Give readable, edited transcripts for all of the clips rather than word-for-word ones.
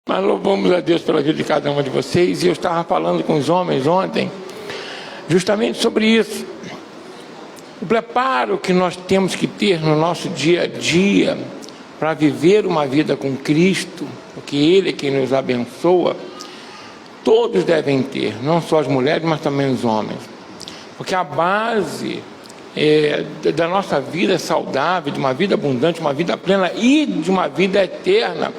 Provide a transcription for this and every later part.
Nós louvamos a Deus pela vida de cada uma de vocês. E eu estava falando com os homens ontem justamente sobre isso. O preparo que nós temos que ter no nosso dia a dia para viver uma vida com Cristo, porque Ele é quem nos abençoa, todos devem ter, não só as mulheres, mas também os homens. Porque a base da nossa vida saudável, de uma vida abundante, uma vida plena e de uma vida eterna,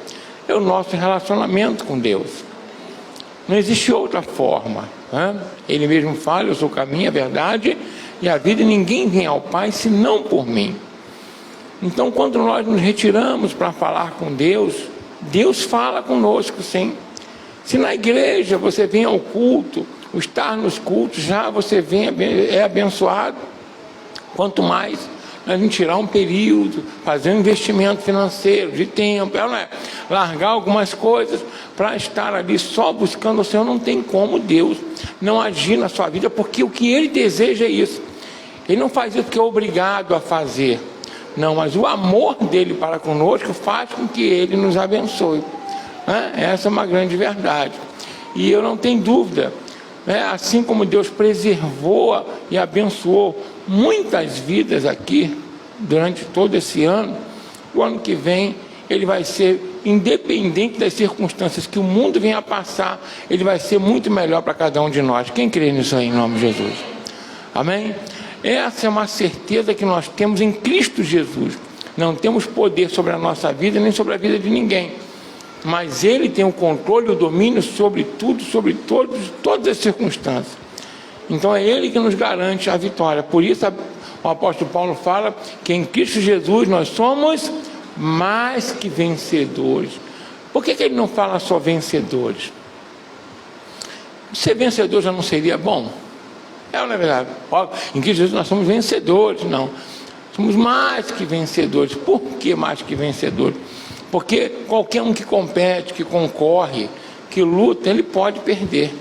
é o nosso relacionamento com Deus. Não existe outra forma, né? Ele mesmo fala: eu sou o caminho, a verdade e a vida, e ninguém vem ao Pai senão por mim. Então, quando nós nos retiramos para falar com Deus, Deus fala conosco, sim. Se na igreja você vem ao culto, o estar nos cultos, já você é abençoado. Quanto mais a gente tirar um período, fazer um investimento financeiro, de tempo, largar algumas coisas para estar ali só buscando o Senhor, não tem como Deus não agir na sua vida, porque o que Ele deseja é isso. Ele não faz isso porque é obrigado a fazer, não, mas o amor dele para conosco faz com que Ele nos abençoe, né? Essa é uma grande verdade, e eu não tenho dúvida, né? Assim como Deus preservou e abençoou muitas vidas aqui durante todo esse ano, o ano que vem ele vai ser, independente das circunstâncias que o mundo venha a passar, ele vai ser muito melhor para cada um de nós. Quem crê nisso aí, em nome de Jesus? Amém? Essa é uma certeza que nós temos em Cristo Jesus. Não temos poder sobre a nossa vida, nem sobre a vida de ninguém, mas Ele tem o controle, o domínio sobre tudo, sobre todas as circunstâncias. Então é Ele que nos garante a vitória. Por isso o apóstolo Paulo fala que em Cristo Jesus nós somos mais que vencedores. Por que ele não fala só vencedores? Ser vencedor já não seria bom? Não é verdade? Em Cristo Jesus nós somos vencedores. Não, somos mais que vencedores. Por que mais que vencedores? Porque qualquer um que compete, que concorre, que luta, ele pode perder.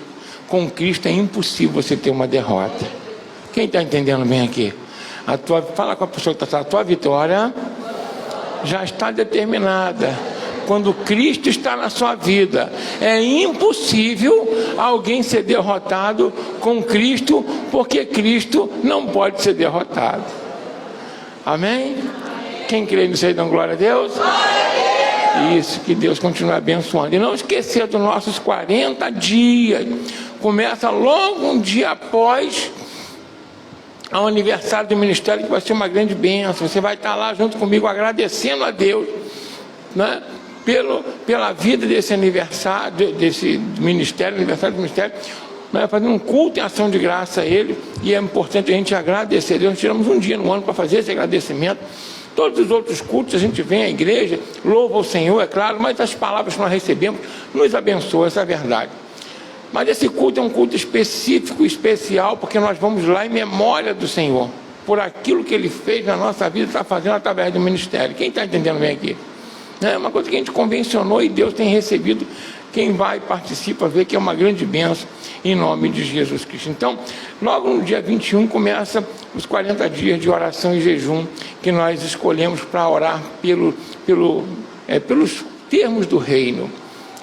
Com Cristo é impossível você ter uma derrota. Quem está entendendo bem aqui? Fala com a pessoa que está: a tua vitória já está determinada. Quando Cristo está na sua vida, é impossível alguém ser derrotado com Cristo, porque Cristo não pode ser derrotado. Amém? Quem crê nisso aí, dá glória a Deus? Isso, que Deus continue abençoando. E não esquecer dos nossos 40 dias. Começa logo um dia após ao aniversário do ministério, que vai ser uma grande bênção. Você vai estar lá junto comigo agradecendo a Deus, né, pela vida desse aniversário, desse ministério, aniversário do ministério, né, fazendo um culto em ação de graça a Ele. E é importante a gente agradecer a Deus. Nós tiramos um dia no ano para fazer esse agradecimento. Todos os outros cultos a gente vem à igreja, louva o Senhor, é claro, mas as palavras que nós recebemos nos abençoam, essa é a verdade. Mas esse culto é um culto específico, especial, porque nós vamos lá em memória do Senhor, por aquilo que Ele fez na nossa vida, está fazendo através do ministério. Quem está entendendo bem aqui? É uma coisa que a gente convencionou e Deus tem recebido. Quem vai e participa vê que é uma grande bênção, em nome de Jesus Cristo. Então, logo no dia 21 começa os 40 dias de oração e jejum, que nós escolhemos para orar pelos termos do reino,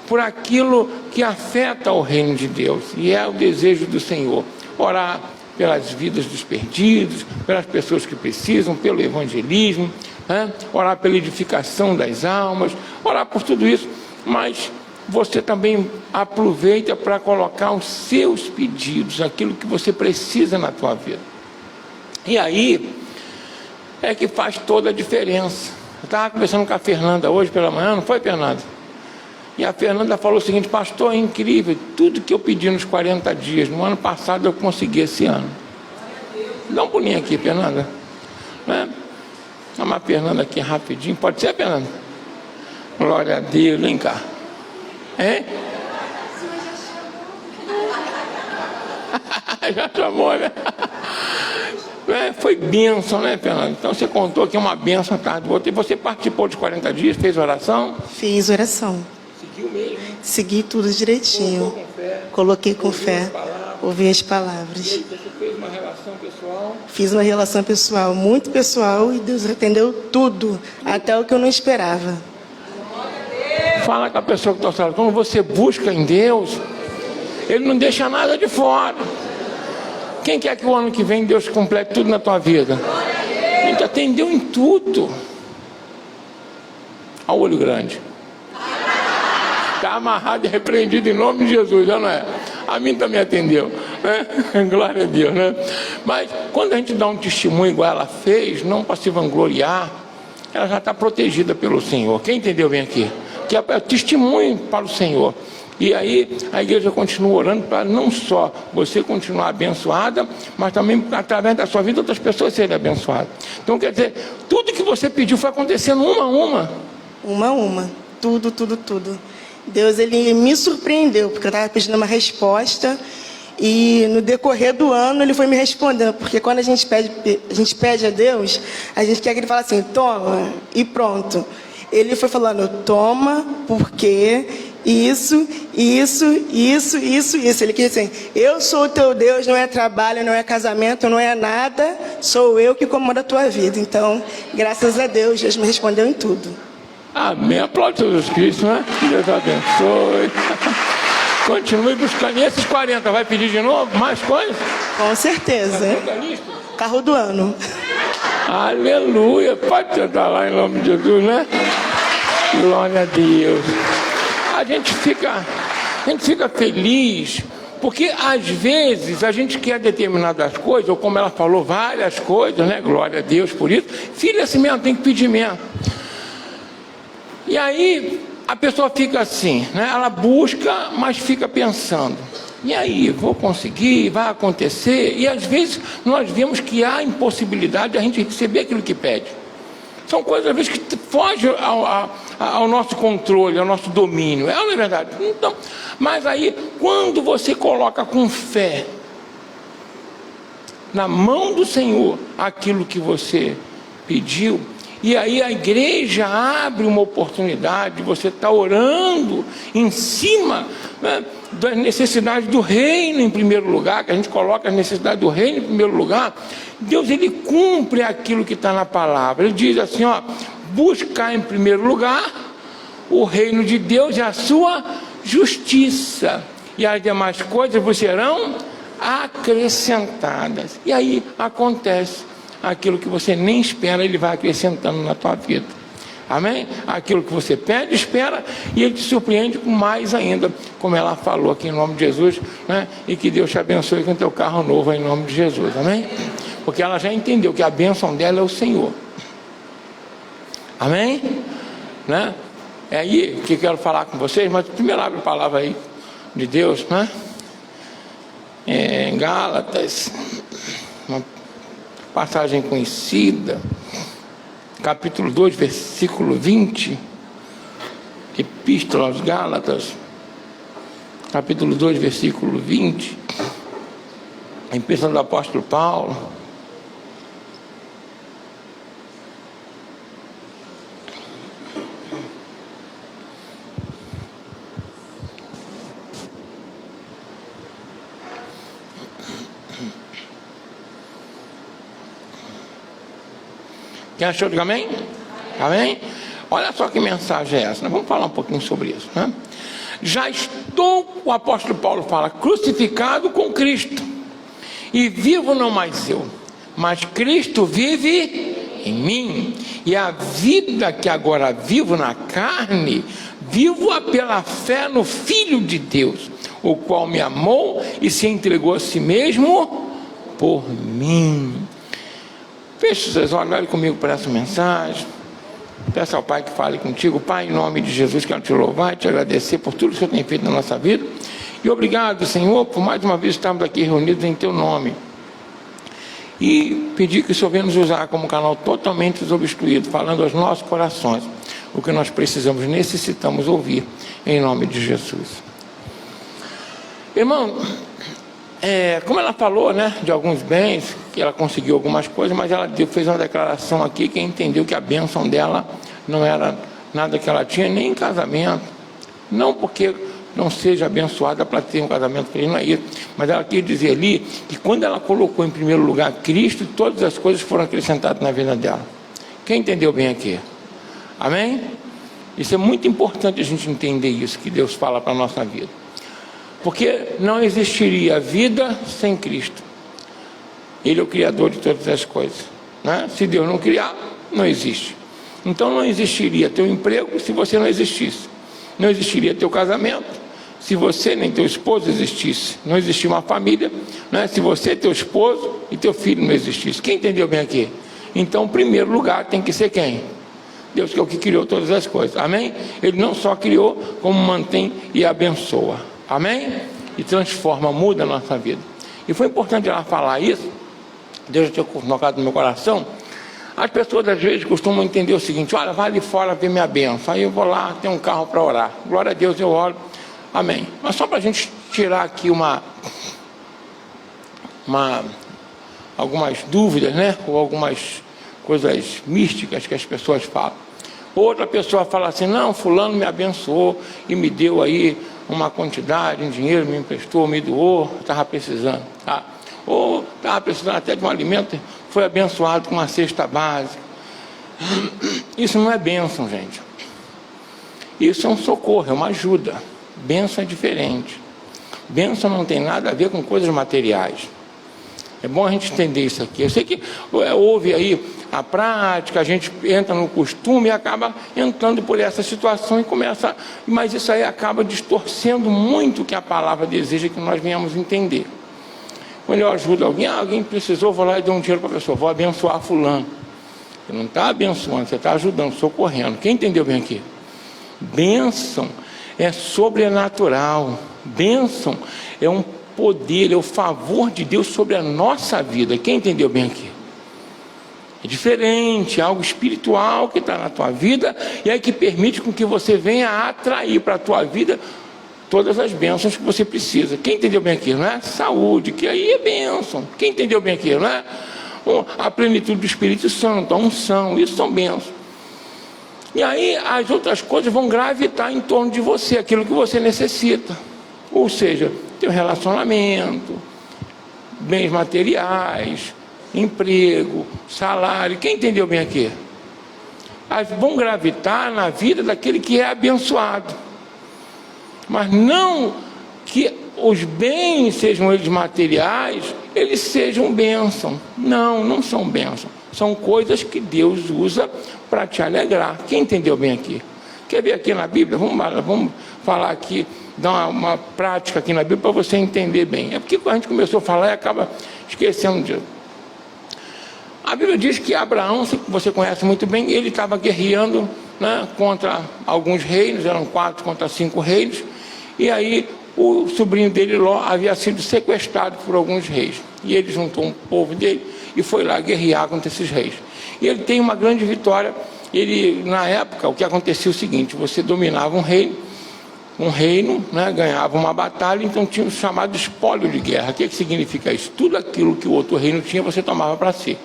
por aquilo que afeta o reino de Deus, e é o desejo do Senhor. Orar pelas vidas dos perdidos, pelas pessoas que precisam, pelo evangelismo, né? Orar pela edificação das almas, orar por tudo isso. Mas você também aproveita para colocar os seus pedidos, aquilo que você precisa na tua vida. E aí é que faz toda a diferença. Eu estava conversando com a Fernanda hoje pela manhã, não foi, Fernanda? E a Fernanda falou o seguinte: pastor, é incrível, tudo que eu pedi nos 40 dias, no ano passado eu consegui esse ano. Dá um pulinho aqui, Fernanda, né? Chama a Fernanda aqui rapidinho, pode ser, Fernanda? Glória a Deus, vem cá. Hein? Já chamou, né? Foi bênção, né, Fernanda? Então você contou que é uma bênção atrás do outro. E você participou dos 40 dias, fez oração? Fiz oração. Seguiu mesmo? Segui tudo direitinho. Coloquei com fé. Ouvi as palavras. E aí, você fez uma relação pessoal? Fiz uma relação pessoal, muito pessoal, e Deus atendeu tudo, até o que eu não esperava. Fala com a pessoa que está ao seu lado. Quando você busca em Deus, Ele não deixa nada de fora. Quem quer que o ano que vem Deus complete tudo na tua vida? Ele te atendeu em tudo. Ao olho grande. Está amarrado e repreendido em nome de Jesus, já não é? A mim também atendeu, né? Glória a Deus, né? Mas quando a gente dá um testemunho igual ela fez, não para se vangloriar, ela já está protegida pelo Senhor. Quem entendeu bem aqui? Que é testemunho para o Senhor. E aí a igreja continua orando para não só você continuar abençoada, mas também através da sua vida outras pessoas serem abençoadas. Então quer dizer, tudo que você pediu foi acontecendo uma a uma. Uma a uma. Tudo, tudo, tudo. Deus, Ele me surpreendeu, porque eu estava pedindo uma resposta e no decorrer do ano Ele foi me respondendo, porque quando a gente pede a Deus, a gente quer que Ele fale assim, toma, e pronto. Ele foi falando, toma, porque isso. Ele quis dizer, eu sou o teu Deus, não é trabalho, não é casamento, não é nada, sou eu que comando a tua vida. Então, graças a Deus, Deus me respondeu em tudo. Amém. Aplaude Jesus Cristo, né? Deus abençoe. Continue buscando. E esses 40, vai pedir de novo? Mais coisas? Com certeza. Carro do ano. Aleluia. Pode tentar lá em nome de Jesus, né? Glória a Deus. A gente fica feliz, porque às vezes a gente quer determinadas coisas, ou como ela falou, várias coisas, né? Glória a Deus por isso. Filho, é assim mesmo, tem que pedir mesmo. E aí a pessoa fica assim, né? Ela busca, mas fica pensando, e aí, vou conseguir, vai acontecer? E às vezes nós vemos que há impossibilidade de a gente receber aquilo que pede. São coisas às vezes que fogem ao nosso controle, ao nosso domínio. É ou não é verdade? Então, mas aí, quando você coloca com fé na mão do Senhor aquilo que você pediu, e aí a igreja abre uma oportunidade, você está orando em cima, né, das necessidades do reino em primeiro lugar, que a gente coloca as necessidades do reino em primeiro lugar. Deus, Ele cumpre aquilo que está na palavra. Ele diz assim, ó, buscar em primeiro lugar o reino de Deus e a sua justiça, e as demais coisas vos serão acrescentadas. E aí acontece aquilo que você nem espera, Ele vai acrescentando na tua vida. Amém? Aquilo que você pede, espera, e Ele te surpreende com mais ainda, como ela falou aqui em nome de Jesus, né? E que Deus te abençoe com o teu carro novo em nome de Jesus. Amém? Porque ela já entendeu que a bênção dela é o Senhor. Amém? Né? É aí que eu quero falar com vocês, mas primeiro abre a palavra aí de Deus, né? Em Gálatas, uma passagem conhecida, capítulo 2, versículo 20, Epístola aos Gálatas, capítulo 2, versículo 20, a Epístola do apóstolo Paulo. Quem achou? Diga amém? Amém? Olha só que mensagem é essa. Nós vamos falar um pouquinho sobre isso, né? Já estou, o apóstolo Paulo fala, crucificado com Cristo, e vivo não mais eu, mas Cristo vive em mim, e a vida que agora vivo na carne, vivo-a pela fé no Filho de Deus, o qual me amou e se entregou a si mesmo por mim. Feche os seus olhos, olhe comigo para essa mensagem. Peça ao Pai que fale contigo. Pai, em nome de Jesus, quero te louvar e te agradecer por tudo que o Senhor tem feito na nossa vida. E obrigado, Senhor, por mais uma vez estarmos aqui reunidos em teu nome. E pedir que o Senhor venha nos usar como canal totalmente desobstruído, falando aos nossos corações o que nós precisamos, necessitamos ouvir, em nome de Jesus. Irmão, como ela falou, né, de alguns bens, que ela conseguiu algumas coisas, mas ela fez uma declaração aqui que entendeu que a bênção dela não era nada que ela tinha, nem em casamento. Não porque não seja abençoada para ter um casamento feliz, não é isso. Mas ela quis dizer ali que quando ela colocou em primeiro lugar Cristo, todas as coisas foram acrescentadas na vida dela. Quem entendeu bem aqui? Amém? Isso é muito importante a gente entender isso que Deus fala para a nossa vida. Porque não existiria vida sem Cristo. Ele é o Criador de todas as coisas, né? Se Deus não criar, não existe. Então não existiria teu emprego se você não existisse. Não existiria teu casamento se você nem teu esposo existisse. Não existia uma família, né, se você, teu esposo e teu filho não existissem. Quem entendeu bem aqui? Então, em primeiro lugar, tem que ser quem? Deus, que é o que criou todas as coisas. Amém? Ele não só criou, como mantém e abençoa. Amém? E transforma, muda a nossa vida. E foi importante ela falar isso. Deus já tinha colocado no meu coração. As pessoas às vezes costumam entender o seguinte: olha, vai ali fora ver minha bênção, aí eu vou lá, tenho um carro para orar, glória a Deus, eu oro, amém. Mas só para a gente tirar aqui algumas dúvidas, né? Ou algumas coisas místicas que as pessoas falam. Outra pessoa fala assim: não, fulano me abençoou e me deu aí uma quantidade em dinheiro, me emprestou, me doou, estava precisando, tá? Ou estava precisando até de um alimento, foi abençoado com uma cesta básica. Isso não é bênção, gente. Isso é um socorro, é uma ajuda. Bênção é diferente. Bênção não tem nada a ver com coisas materiais. É bom a gente entender isso aqui. Eu sei que houve aí a prática, a gente entra no costume e acaba entrando por essa situação e começa... Mas isso aí acaba distorcendo muito o que a palavra deseja que nós venhamos entender. Quando eu ajudo alguém precisou, vou lá e dou um dinheiro para a pessoa, vou abençoar fulano. Você não está abençoando, você está ajudando, socorrendo. Quem entendeu bem aqui? Bênção é sobrenatural. Bênção é um poder, é o favor de Deus sobre a nossa vida. Quem entendeu bem aqui? É diferente, é algo espiritual que está na tua vida e é que permite com que você venha atrair para a tua vida todas as bênçãos que você precisa. Quem entendeu bem aqui, não é? Saúde, que aí é bênção. Quem entendeu bem aqui, não é? A plenitude do Espírito Santo, a unção, isso são bênçãos. E aí as outras coisas vão gravitar em torno de você, aquilo que você necessita. Ou seja, teu relacionamento, bens materiais, emprego, salário. Quem entendeu bem aqui? Vão gravitar na vida daquele que é abençoado. Mas não que os bens, sejam eles materiais, eles sejam bênção. Não, não são bênção. São coisas que Deus usa para te alegrar. Quem entendeu bem aqui? Quer ver aqui na Bíblia? Vamos falar aqui, dar uma prática aqui na Bíblia para você entender bem. É porque quando a gente começou a falar e acaba esquecendo disso. A Bíblia diz que Abraão, você conhece muito bem, ele estava guerreando, né, contra alguns reinos, eram 4 contra 5 reinos, e aí o sobrinho dele, Ló, havia sido sequestrado por alguns reis, e ele juntou um povo dele e foi lá guerrear contra esses reis. E ele tem uma grande vitória. Ele, na época, o que acontecia é o seguinte: você dominava um reino, né, ganhava uma batalha, então tinha o chamado espólio de guerra. O que significa isso? Tudo aquilo que o outro reino tinha, você tomava para si.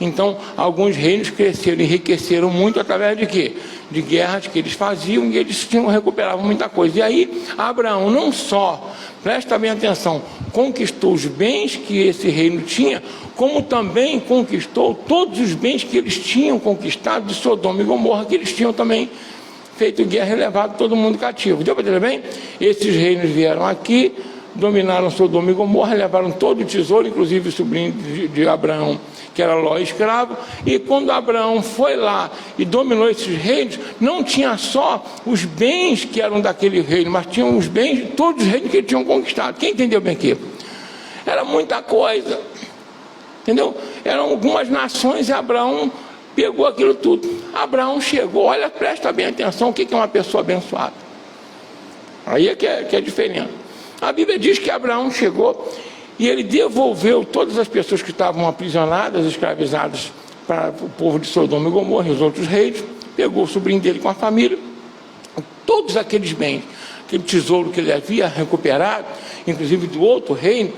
Então, alguns reinos cresceram, enriqueceram muito através de quê? De guerras que eles faziam, e eles recuperavam muita coisa. E aí, Abraão não só, presta bem atenção, conquistou os bens que esse reino tinha, como também conquistou todos os bens que eles tinham conquistado de Sodoma e Gomorra, que eles tinham também feito guerra e levado todo mundo cativo. Deu para entender bem? Esses reinos vieram aqui, dominaram Sodoma e Gomorra, levaram todo o tesouro, inclusive o sobrinho de Abraão, que era Ló, escravo. E quando Abraão foi lá e dominou esses reinos, não tinha só os bens que eram daquele reino, mas tinham os bens de todos os reinos que eles tinham conquistado. Quem entendeu bem aqui? Era muita coisa, entendeu? Eram algumas nações e Abraão pegou aquilo tudo. Abraão chegou, olha, presta bem atenção, o que é uma pessoa abençoada? Aí é que é diferente. A Bíblia diz que Abraão chegou e ele devolveu todas as pessoas que estavam aprisionadas, escravizadas, para o povo de Sodoma e Gomorra e os outros reis. Pegou o sobrinho dele com a família, todos aqueles bens, aquele tesouro que ele havia recuperado, inclusive do outro reino.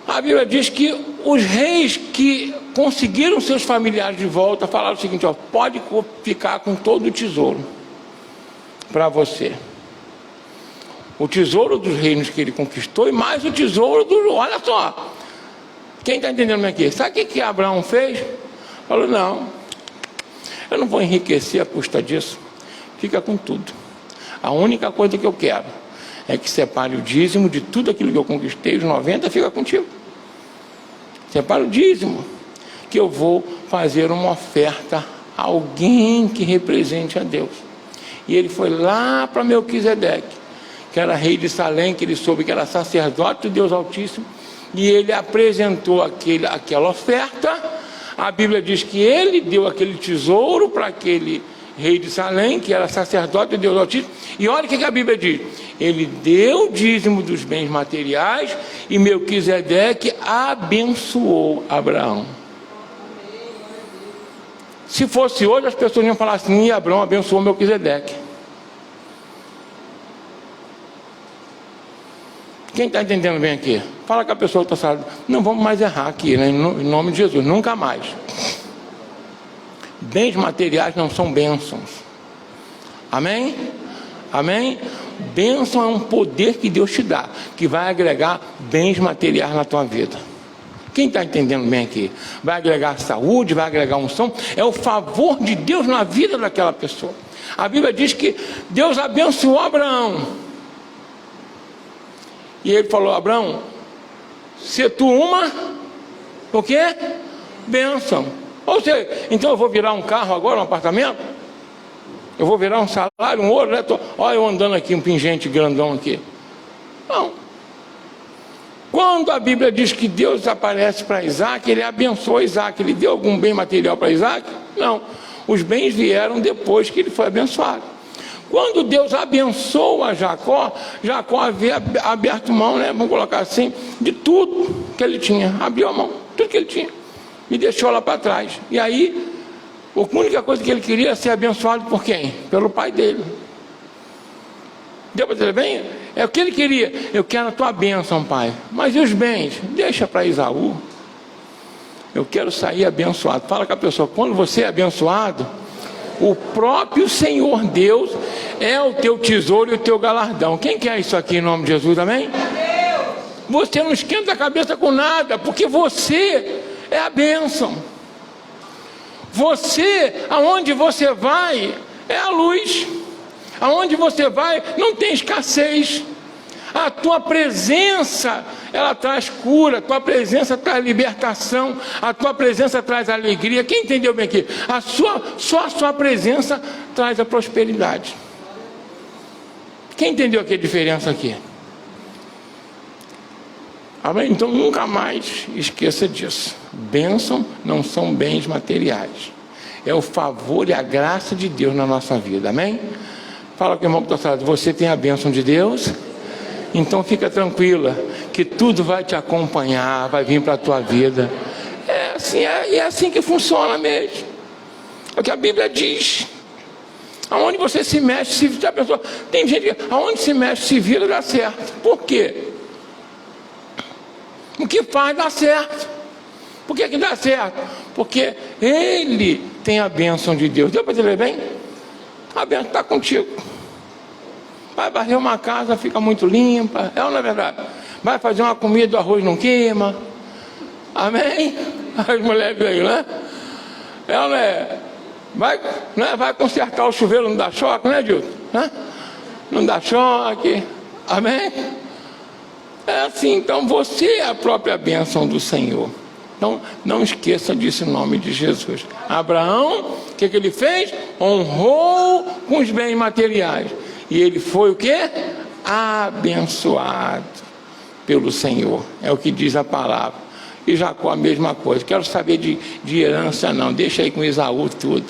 A Bíblia diz que os reis que conseguiram seus familiares de volta falaram o seguinte: ó, pode ficar com todo o tesouro para você. O tesouro dos reinos que ele conquistou e mais o tesouro do... Olha só, quem está entendendo aqui? Sabe o que Abraão fez? Falou: não, eu não vou enriquecer à custa disso. fica com tudo. A única coisa que eu quero é que separe o dízimo de tudo aquilo que eu conquistei, os 90 fica contigo. Separa o dízimo, que eu vou fazer uma oferta a alguém que represente a Deus. E ele foi lá para Melquisedeque, que era rei de Salém, que ele soube que era sacerdote do Deus Altíssimo, e ele apresentou aquela oferta. A Bíblia diz que ele deu aquele tesouro para aquele rei de Salém, que era sacerdote do Deus Altíssimo, e olha o que a Bíblia diz: ele deu o dízimo dos bens materiais, e Melquisedeque abençoou Abraão. Se fosse hoje, as pessoas iam falar assim: e Abraão abençoou Melquisedeque. Quem está entendendo bem aqui? Fala com a pessoa que está falando: não vamos mais errar aqui, né? Em nome de Jesus, nunca mais. Bens materiais não são bênçãos. Amém? Amém? Bênção é um poder que Deus te dá, que vai agregar bens materiais na tua vida. Quem está entendendo bem aqui? Vai agregar saúde, vai agregar unção. É o favor de Deus na vida daquela pessoa. A Bíblia diz que Deus abençoou Abraão. E ele falou: Abraão, se tu uma, o quê? Bênção. Ou seja, então eu vou virar um carro agora, um apartamento? Eu vou virar um salário, um ouro, né? Olha eu andando aqui, um pingente grandão aqui. Não. Quando a Bíblia diz que Deus aparece para Isaac, ele abençoou Isaac. Ele deu algum bem material para Isaac? Não. Os bens vieram depois que ele foi abençoado. Quando Deus abençoou a Jacó, Jacó havia aberto mão, né? Vamos colocar assim, de tudo que ele tinha. Abriu a mão, tudo que ele tinha. E deixou lá para trás. E aí, a única coisa que ele queria era ser abençoado por quem? Pelo pai dele. Deu para dizer bem? É o que ele queria. Eu quero a tua bênção, pai. Mas e os bens? Deixa para Esaú. Eu quero sair abençoado. Fala com a pessoa: quando você é abençoado, o próprio Senhor Deus é o teu tesouro e o teu galardão. Quem quer isso aqui em nome de Jesus, amém? Você não esquenta a cabeça com nada, porque você é a bênção. Você, aonde você vai, é a luz. Aonde você vai, não tem escassez. A tua presença, ela traz cura. A tua presença traz libertação. A tua presença traz alegria. Quem entendeu bem aqui? Só a sua presença traz a prosperidade. Quem entendeu aqui a diferença aqui? Amém? Então nunca mais esqueça disso. Bênção não são bens materiais. É o favor e a graça de Deus na nossa vida. Amém? Fala com o irmão que está falando: você tem a bênção de Deus? Então fica tranquila, que tudo vai te acompanhar, vai vir para a tua vida. É assim que funciona mesmo. É o que a Bíblia diz. Aonde você se mexe, se vira. Tem gente que aonde se mexe, se vira, dá certo. Por quê? O que faz dá certo. Por que dá certo? Porque ele tem a bênção de Deus. Deu para dizer bem? A bênção está contigo. Vai varrer uma casa, fica muito limpa. É ou não é verdade? Vai fazer uma comida, o arroz não queima. Amém? As mulheres aí, né? É ou não é? Vai consertar o chuveiro, não dá choque, né, Dilton? Não dá choque. Amém? É assim, então você é a própria bênção do Senhor. Então não esqueça disso em nome de Jesus. Abraão, o que ele fez? Honrou com os bens materiais. E ele foi o quê? Abençoado pelo Senhor. É o que diz a palavra. E Jacó a mesma coisa. Quero saber de herança não. Deixa aí com Esaú tudo.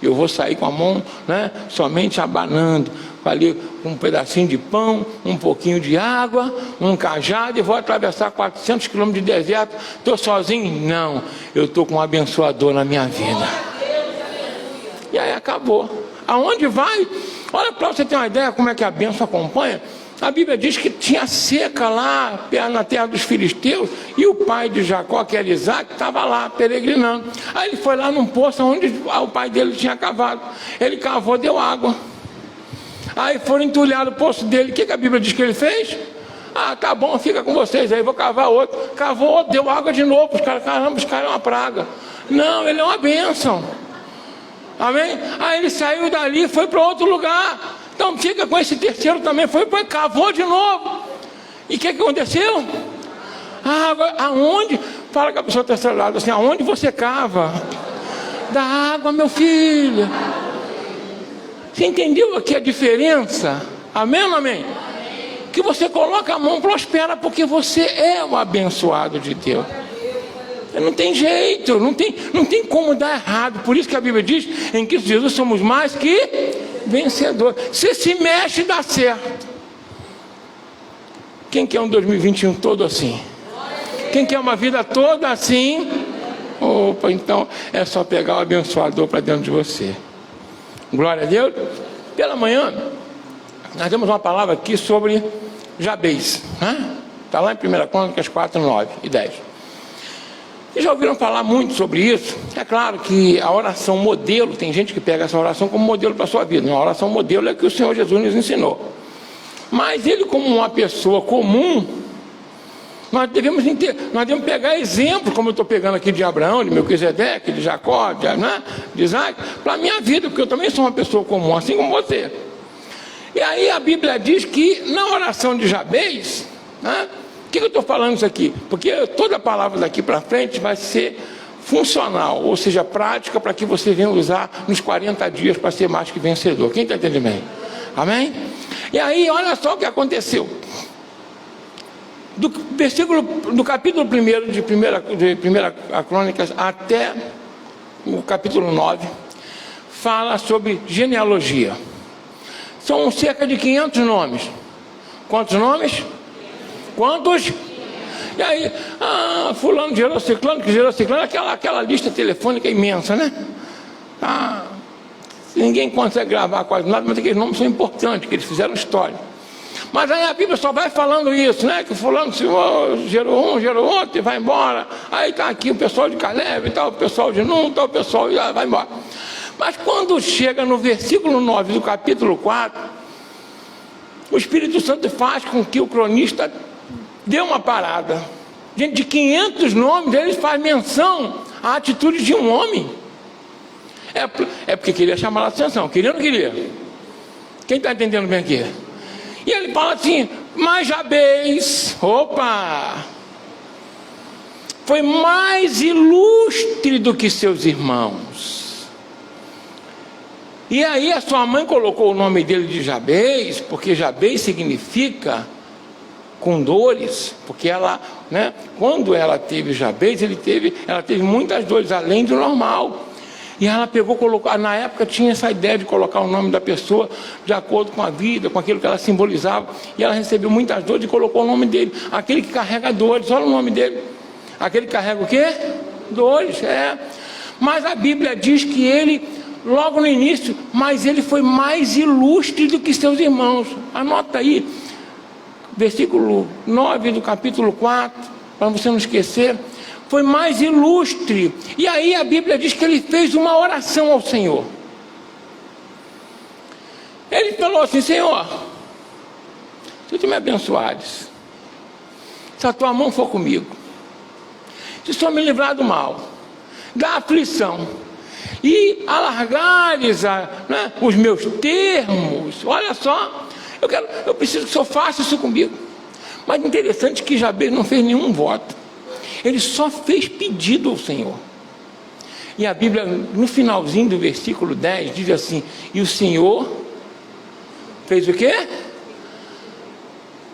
Eu vou sair com a mão, né, somente abanando. Ali um pedacinho de pão, um pouquinho de água, um cajado, e vou atravessar 400 quilômetros de deserto. Estou sozinho? Não. Eu estou com um abençoador na minha vida. E aí acabou. Aonde vai? Olha, para você ter uma ideia como é que a bênção acompanha. A Bíblia diz que tinha seca lá na terra dos filisteus, e o pai de Jacó, que era Isaac, estava lá peregrinando. Aí ele foi lá num poço onde o pai dele tinha cavado. Ele cavou, deu água. Aí foram entulhar o poço dele. O que a Bíblia diz que ele fez? Ah, tá bom, fica com vocês aí, vou cavar outro. Cavou outro, deu água de novo. Os caras, caramba, os caras é uma praga. Não, ele é uma bênção. Amém? Aí ele saiu dali e foi para outro lugar. Então fica com esse terceiro também, foi para cavou de novo. E o que aconteceu? Água, aonde? Fala com a pessoa do terceiro lado assim, aonde você cava? Da água, meu filho. Você entendeu aqui a diferença? Amém ou amém? Que você coloca a mão, prospera, porque você é um abençoado de Deus. Não tem jeito, não tem como dar errado. Por isso que a Bíblia diz, em Cristo Jesus somos mais que vencedores. Você se mexe e dá certo. Quem quer um 2021 todo assim? Quem quer uma vida toda assim? Opa, então é só pegar o abençoador para dentro de você. Glória a Deus. Pela manhã nós temos uma palavra aqui sobre Jabez, né? Está lá em 1 Crônicas 4, 9 e 10. Vocês já ouviram falar muito sobre isso? É claro que a oração modelo, tem gente que pega essa oração como modelo para a sua vida. A oração modelo é que o Senhor Jesus nos ensinou. Mas ele, como uma pessoa comum, nós devemos pegar exemplo, como eu estou pegando aqui de Abraão, de Melquisedeque, de Jacó, de Isaac, para a minha vida, porque eu também sou uma pessoa comum, assim como você. E aí a Bíblia diz que na oração de Jabez, né? Por que eu estou falando isso aqui? Porque toda a palavra daqui para frente vai ser funcional, ou seja, prática, para que você venha usar nos 40 dias para ser mais que vencedor. Quem está entendendo bem? Amém? E aí, olha só o que aconteceu. Do capítulo 1 de 1 Crônicas até o capítulo 9, fala sobre genealogia. São cerca de 500 nomes. Quantos nomes? Quantos? E aí, fulano gerou ciclano, que gerou ciclano, aquela lista telefônica imensa, né? Ninguém consegue gravar quase nada, mas aqueles nomes são importantes, que eles fizeram história. Mas aí a Bíblia só vai falando isso, né? Que fulano gerou um, gerou outro e vai embora. Aí está aqui o pessoal de Caleb, tal, o pessoal de Num, tal, o pessoal e vai embora. Mas quando chega no versículo 9 do capítulo 4, o Espírito Santo faz com que o cronista dê uma parada. Diante de 500 nomes, ele faz menção à atitude de um homem. É porque queria chamar a atenção. Queria ou não queria? Quem está entendendo bem aqui? E ele fala assim, mas Jabez, foi mais ilustre do que seus irmãos. E aí a sua mãe colocou o nome dele de Jabez, porque Jabez significa com dores, porque ela, né, quando ela teve Jabez, ela teve muitas dores, além do normal. E ela pegou, colocou, na época tinha essa ideia de colocar o nome da pessoa de acordo com a vida, com aquilo que ela simbolizava. E ela recebeu muitas dores e colocou o nome dele. Aquele que carrega dores, olha o nome dele. Aquele que carrega o quê? Dores, Mas a Bíblia diz que ele, logo no início, mas ele foi mais ilustre do que seus irmãos. Anota aí, versículo 9 do capítulo 4, para você não esquecer. Foi mais ilustre. E aí a Bíblia diz que ele fez uma oração ao Senhor. Ele falou assim, Senhor, se tu me abençoares, se a tua mão for comigo, se o Senhor me livrar do mal, da aflição, e alargares os meus termos, olha só, eu preciso que o Senhor faça isso comigo. Mas interessante que Jabez não fez nenhum voto. Ele só fez pedido ao Senhor. E a Bíblia, no finalzinho do versículo 10, diz assim, e o Senhor fez o quê?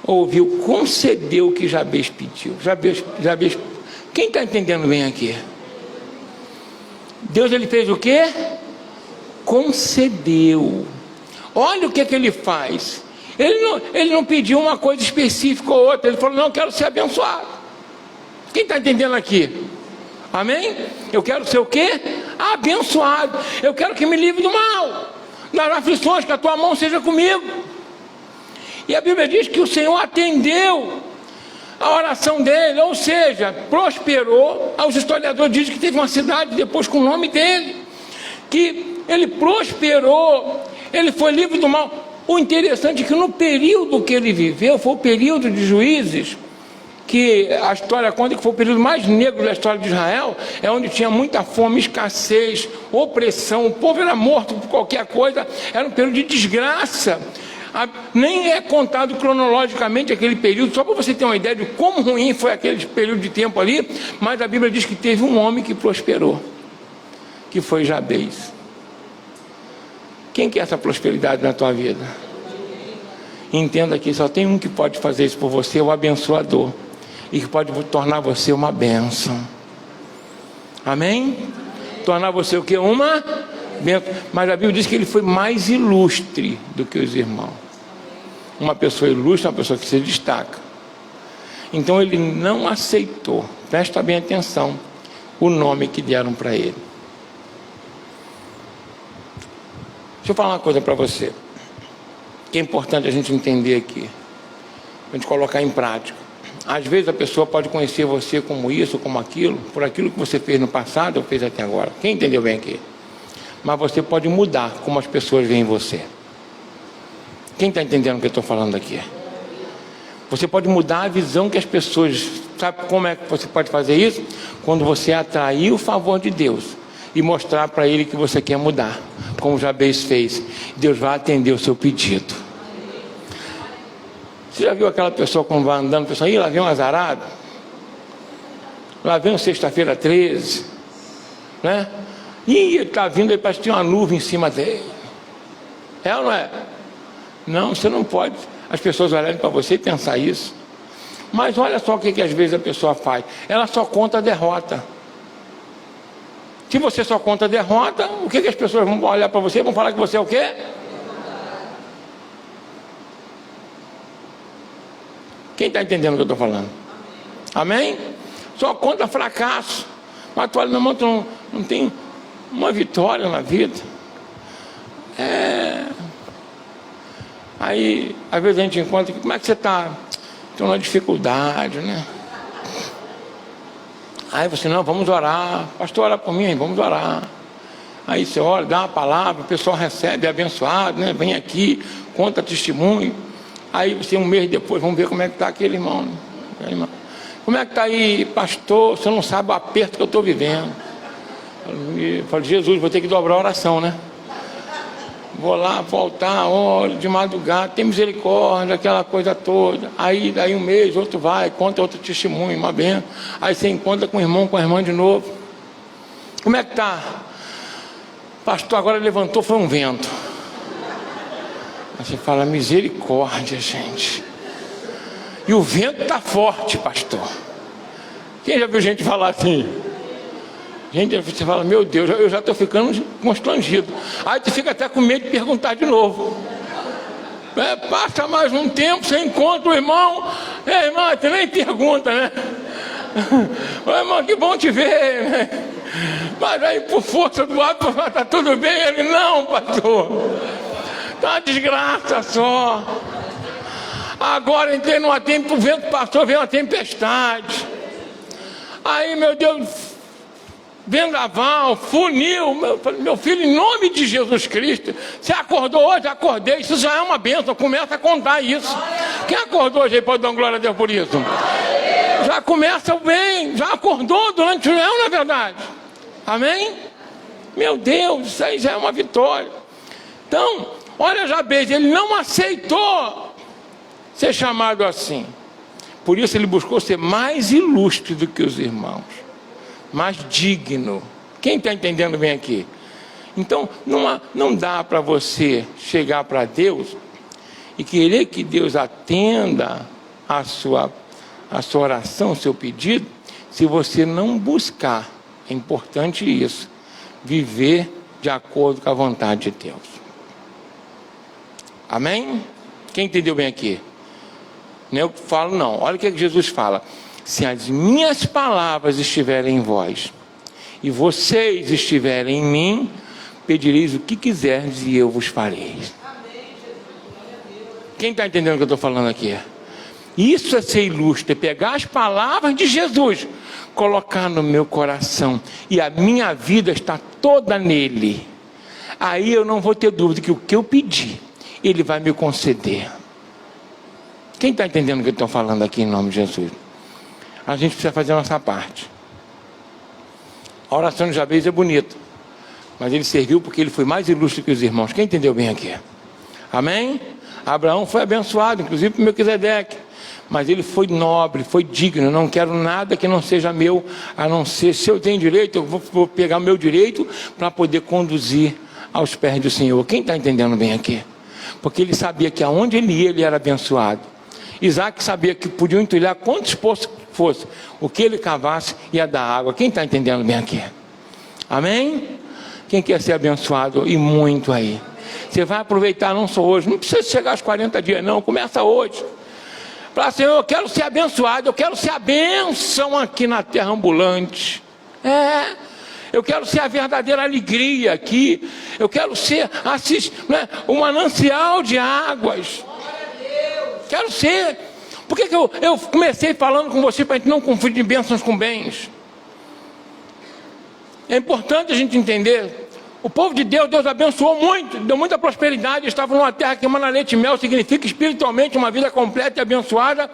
Ouviu, concedeu o que Jabez pediu. Jabez, quem está entendendo bem aqui? Deus, ele fez o quê? Concedeu. Olha o que ele faz. Ele não pediu uma coisa específica ou outra. Ele falou, não, eu quero ser abençoado. Quem está entendendo aqui? Amém? Eu quero ser o quê? Abençoado. Eu quero que me livre do mal, das aflições, que a tua mão seja comigo. E a Bíblia diz que o Senhor atendeu a oração dele, ou seja, prosperou. Os historiadores dizem que teve uma cidade depois com o nome dele, que ele prosperou, ele foi livre do mal. O interessante é que no período que ele viveu, foi o período de Juízes, que que a história conta que foi o período mais negro da história de Israel, é onde tinha muita fome, escassez, opressão, o povo era morto por qualquer coisa, era um período de desgraça. Nem é contado cronologicamente aquele período, só para você ter uma ideia de como ruim foi aquele período de tempo ali, mas a Bíblia diz que teve um homem que prosperou, que foi Jabez. Quem quer essa prosperidade na tua vida? Entenda que só tem um que pode fazer isso por você, o abençoador, e que pode tornar você uma bênção. Amém? Tornar você o que? Uma bênção. Mas a Bíblia diz que ele foi mais ilustre do que os irmãos. Uma pessoa ilustre é uma pessoa que se destaca. Então ele não aceitou, presta bem atenção, o nome que deram para ele. Deixa eu falar uma coisa para você, que é importante a gente entender aqui, a gente colocar em prática. Às vezes a pessoa pode conhecer você como isso, como aquilo, por aquilo que você fez no passado ou fez até agora. Quem entendeu bem aqui? Mas você pode mudar como as pessoas veem você. Quem está entendendo o que eu estou falando aqui? Você pode mudar a visão que as pessoas... Sabe como é que você pode fazer isso? Quando você atrair o favor de Deus e mostrar para Ele que você quer mudar, como Jabez fez. Deus vai atender o seu pedido. Você já viu aquela pessoa quando vai andando, pessoal, lá vem um azarado, lá vem um sexta-feira 13, né? E ele está vindo, ele parece que tem uma nuvem em cima dele. É ou não é? Não, você não pode as pessoas olharem para você e pensar isso. Mas olha só o que às vezes a pessoa faz. Ela só conta a derrota. Se você só conta a derrota, o que as pessoas vão olhar para você? Vão falar que você é o quê? Quem está entendendo o que eu estou falando? Amém? Só conta fracasso. Mas tu olha, meu irmão, tu não tem uma vitória na vida. Aí, às vezes a gente encontra, como é que você está? Estou numa dificuldade, né? Aí você, não, vamos orar. Pastor, ora por mim, vamos orar. Aí você ora, dá uma palavra, o pessoal recebe, é abençoado, né? Vem aqui, conta testemunho. Aí você, um mês depois, vamos ver como é que está aquele irmão, né? Como é que está aí, pastor? Você não sabe o aperto que eu estou vivendo. Eu falo, Jesus, vou ter que dobrar a oração, né? Vou lá, voltar, olha, de madrugada, tem misericórdia, aquela coisa toda. Aí, daí um mês, outro vai, conta outro testemunho, uma benção. Aí você encontra com o irmão, com a irmã de novo. Como é que está? Pastor, agora levantou, foi um vento. Aí você fala, misericórdia, gente. E o vento está forte, pastor. Quem já viu gente falar assim? Gente, você fala, meu Deus, eu já estou ficando constrangido. Aí tu fica até com medo de perguntar de novo. Passa mais um tempo, você encontra o irmão. Irmão, você nem pergunta, né? Irmão, que bom te ver, né? Mas aí por força do hábito, está tudo bem? Ele, não, pastor. Está uma desgraça só. Agora entrei numa tempestade, o vento passou, veio uma tempestade. Aí, meu Deus... vendaval, funil, meu filho, em nome de Jesus Cristo, você acordou hoje? Acordei, isso já é uma bênção, começa a contar isso. Quem acordou hoje aí pode dar glória a Deus por isso? Já começa bem, já acordou durante o ano, na verdade. Amém? Meu Deus, isso aí já é uma vitória. Então, olha Jabez, ele não aceitou ser chamado assim. Por isso ele buscou ser mais ilustre do que os irmãos, mais digno. Quem está entendendo bem aqui? Então não dá para você chegar para Deus e querer que Deus atenda a sua oração, o seu pedido, se você não buscar. É importante isso, viver de acordo com a vontade de Deus. Amém? Quem entendeu bem aqui? Não é eu que falo, não. Olha o que Jesus fala: se as minhas palavras estiverem em vós e vocês estiverem em mim, pedireis o que quiserdes e eu vos farei. Quem está entendendo o que eu estou falando aqui? Isso é ser ilustre, é pegar as palavras de Jesus, colocar no meu coração, e a minha vida está toda nele. Aí eu não vou ter dúvida que o que eu pedir, ele vai me conceder. Quem está entendendo o que eu estou falando aqui em nome de Jesus? a gente precisa fazer a nossa parte. A oração de Jabez é bonita, mas ele serviu porque ele foi mais ilustre que os irmãos. Quem entendeu bem aqui? Amém? Abraão foi abençoado, inclusive por Melquisedeque, mas ele foi nobre, foi digno. Não quero nada que não seja meu, a não ser, se eu tenho direito, eu vou pegar o meu direito para poder conduzir aos pés do Senhor. Quem está entendendo bem aqui? Porque ele sabia que aonde ele ia, ele era abençoado. Isaac sabia que podia entulhar quantos poços fosse, o que ele cavasse ia dar água. Quem está entendendo bem aqui? Amém? Quem quer ser abençoado? E muito aí. Você vai aproveitar não só hoje, não precisa chegar aos 40 dias não, começa hoje. Fala, Senhor, eu quero ser abençoado, eu quero ser a bênção aqui na terra ambulante. Eu quero ser a verdadeira alegria aqui. Eu quero ser um manancial de águas. Quero ser. Por que eu comecei falando com você para a gente não confundir bênçãos com bens? É importante a gente entender. O povo de Deus, Deus abençoou muito, deu muita prosperidade. Estavam numa terra que emana leite e mel, significa espiritualmente uma vida completa e abençoada,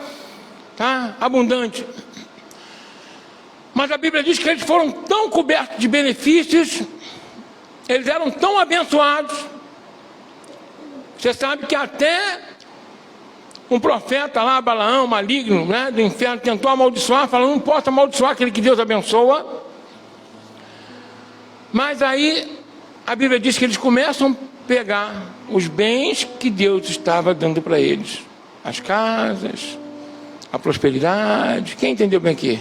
tá? Abundante. Mas a Bíblia diz que eles foram tão cobertos de benefícios, eles eram tão abençoados. Você sabe que até um profeta lá, Balaão, maligno, né, do inferno, tentou amaldiçoar, falando, não posso amaldiçoar aquele que Deus abençoa. Mas aí a Bíblia diz que eles começam a pegar os bens que Deus estava dando para eles. As casas, a prosperidade, quem entendeu bem aqui?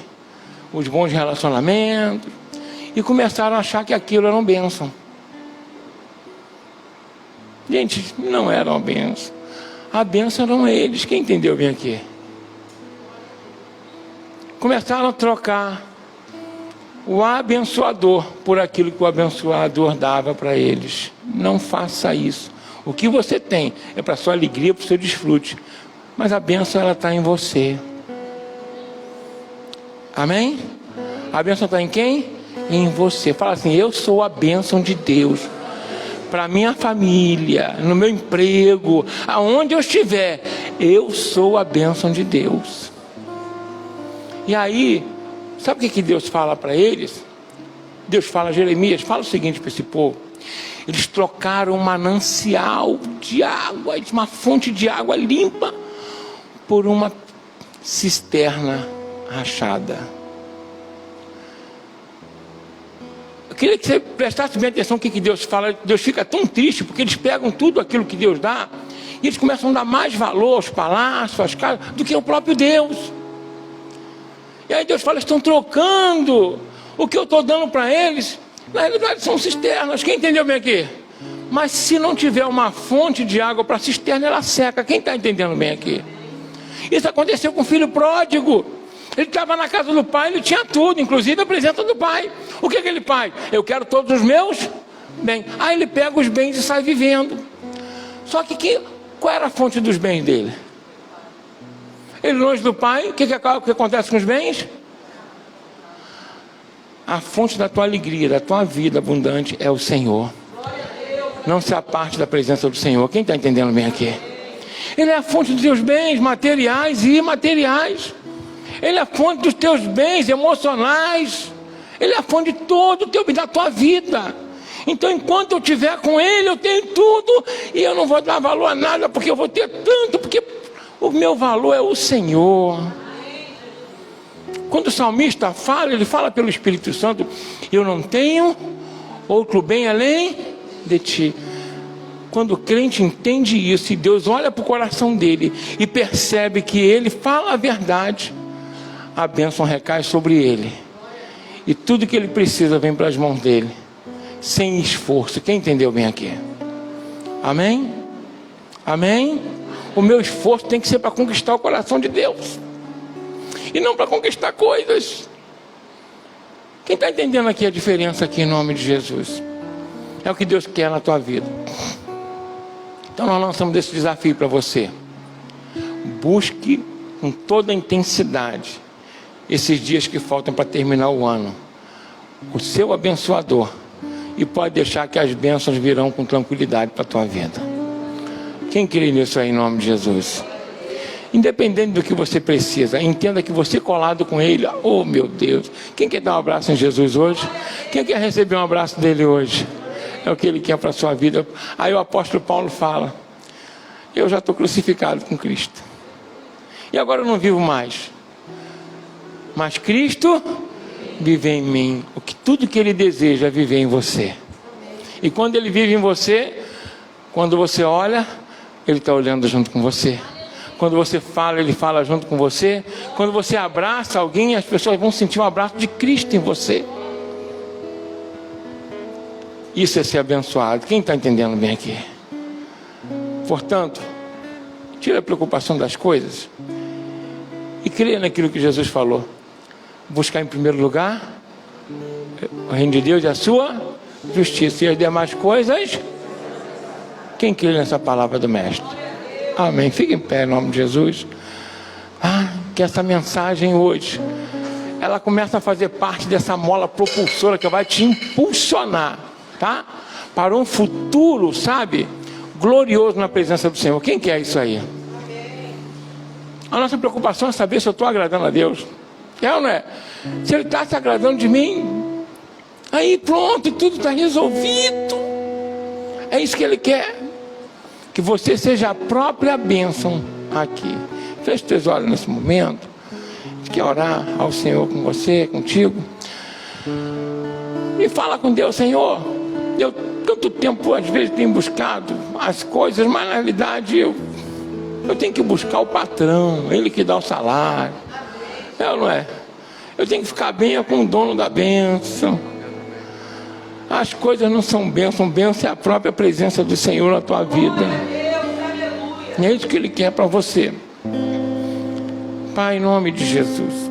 Os bons relacionamentos. E começaram a achar que aquilo era uma bênção. Gente, não era uma bênção. A bênção eram eles. Quem entendeu bem aqui? Começaram a trocar o abençoador por aquilo que o abençoador dava para eles. Não faça isso. O que você tem é para a sua alegria, para o seu desfrute. Mas a bênção, ela está em você. Amém? A bênção está em quem? Em você. Fala assim, eu sou a bênção de Deus. Para minha família, no meu emprego, aonde eu estiver, eu sou a bênção de Deus. E aí, sabe o que Deus fala para eles? Deus fala a Jeremias, fala o seguinte para esse povo. Eles trocaram um manancial de água, uma fonte de água limpa, por uma cisterna rachada. Eu queria que você prestasse bem atenção no que Deus fala. Deus fica tão triste, porque eles pegam tudo aquilo que Deus dá, e eles começam a dar mais valor aos palácios, às casas, do que o próprio Deus. E aí Deus fala, estão trocando o que eu estou dando para eles. Na realidade são cisternas. Quem entendeu bem aqui? Mas se não tiver uma fonte de água para a cisterna, ela seca. Quem está entendendo bem aqui? Isso aconteceu com o filho pródigo. Ele estava na casa do pai, ele tinha tudo, inclusive a presença do pai. O que é aquele pai? Eu quero todos os meus bens. Aí ele pega os bens e sai vivendo. Só que qual era a fonte dos bens dele? Ele longe do pai, o que acontece com os bens? A fonte da tua alegria, da tua vida abundante é o Senhor. Não se aparte da presença do Senhor. Quem está entendendo bem aqui? Ele é a fonte dos teus bens materiais e imateriais. Ele é a fonte dos teus bens emocionais. Ele é a fonte de todo o teu bem, da tua vida. Então, enquanto eu estiver com Ele, eu tenho tudo. E eu não vou dar valor a nada, porque eu vou ter tanto. Porque o meu valor é o Senhor. Quando o salmista fala, ele fala pelo Espírito Santo. Eu não tenho outro bem além de ti. Quando o crente entende isso, e Deus olha para o coração dele e percebe que ele fala a verdade, a bênção recai sobre ele. E tudo que ele precisa vem para as mãos dele, sem esforço. Quem entendeu bem aqui? Amém? Amém? O meu esforço tem que ser para conquistar o coração de Deus, e não para conquistar coisas. Quem está entendendo aqui a diferença aqui em nome de Jesus? É o que Deus quer na tua vida. Então nós lançamos esse desafio para você. Busque com toda a intensidade esses dias que faltam para terminar o ano, o seu abençoador, e pode deixar que as bênçãos virão com tranquilidade para a tua vida. Quem crê nisso aí em nome de Jesus? Independente do que você precisa, entenda que você colado com Ele, oh meu Deus, quem quer dar um abraço em Jesus hoje? Quem quer receber um abraço dele hoje? É o que Ele quer para a sua vida. Aí o apóstolo Paulo fala, eu já estou crucificado com Cristo, e agora eu não vivo mais, mas Cristo vive em mim. Tudo que Ele deseja é viver em você. E quando Ele vive em você, quando você olha, Ele está olhando junto com você. Quando você fala, Ele fala junto com você. Quando você abraça alguém, as pessoas vão sentir um abraço de Cristo em você. Isso é ser abençoado. Quem está entendendo bem aqui? Portanto, tira a preocupação das coisas e creia naquilo que Jesus falou. Buscar em primeiro lugar o reino de Deus e a sua justiça, e as demais coisas. Quem crê nessa palavra do Mestre? Amém. Fique em pé em nome de Jesus. Que essa mensagem hoje, ela começa a fazer parte dessa mola propulsora que vai te impulsionar, tá? Para um futuro, sabe, glorioso na presença do Senhor. Quem quer isso aí? A nossa preocupação é saber se eu estou agradando a Deus. É ou não é? Se Ele está se agradando de mim, aí pronto, tudo está resolvido. É isso que Ele quer. Que você seja a própria bênção aqui. Feche teus olhos nesse momento. Quer orar ao Senhor com você, contigo. E fala com Deus, Senhor. Eu tanto tempo às vezes tenho buscado as coisas, mas na realidade eu tenho que buscar o patrão, Ele que dá o salário. É ou não é? Eu tenho que ficar bem com o dono da bênção. As coisas não são bênção, bênção é a própria presença do Senhor na tua vida. E é isso que Ele quer para você. Pai, em nome de Jesus,